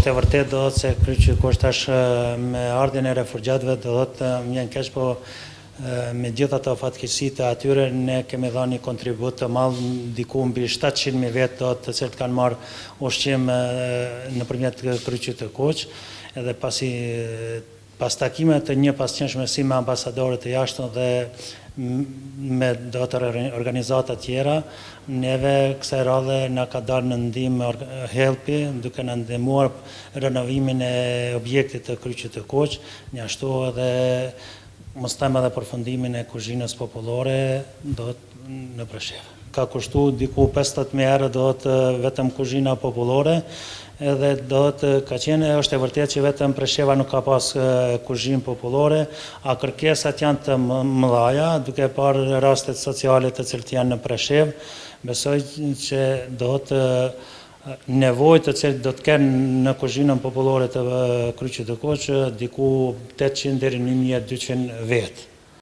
është e vërtet do të se Kryqi Koç tash me ardhjen e refugjatëve do të më vjen keq, po me gjitha të fatkeqësitë e atyre ne kemi dhënë një kontribut të madh, diku mbi 700.000 vetë do të cilët kanë marrë ushqim nëpërmjet Kryqit të Koç, edhe pas takimeve të një pasqyrshme si me ambasadorët e jashtëm dhe me do të organizata tjera, neve kësaj radhe na ka dalë në ndihmë Helpi, duke na ndihmuar renovimin e objektit të Kryqit të Koç, njashtu edhe mos them edhe përfundimin e kuzhinës popullore në Preshevë. Ka kushtu diku 50.000 euro do të vetëm kuzhina popullore, edhe do të ka qenë, është e vërtet që vetëm Presheva nuk ka pas kuzhinë popullore, a kërkesat janë të mëdha, duke parë rastet sociale të cilët janë në Preshevë, besoj që do të nevojë të cilët do të kenë në kuzhinën popullore të Kryqit të Koç diku 800 deri në 1200 vetë.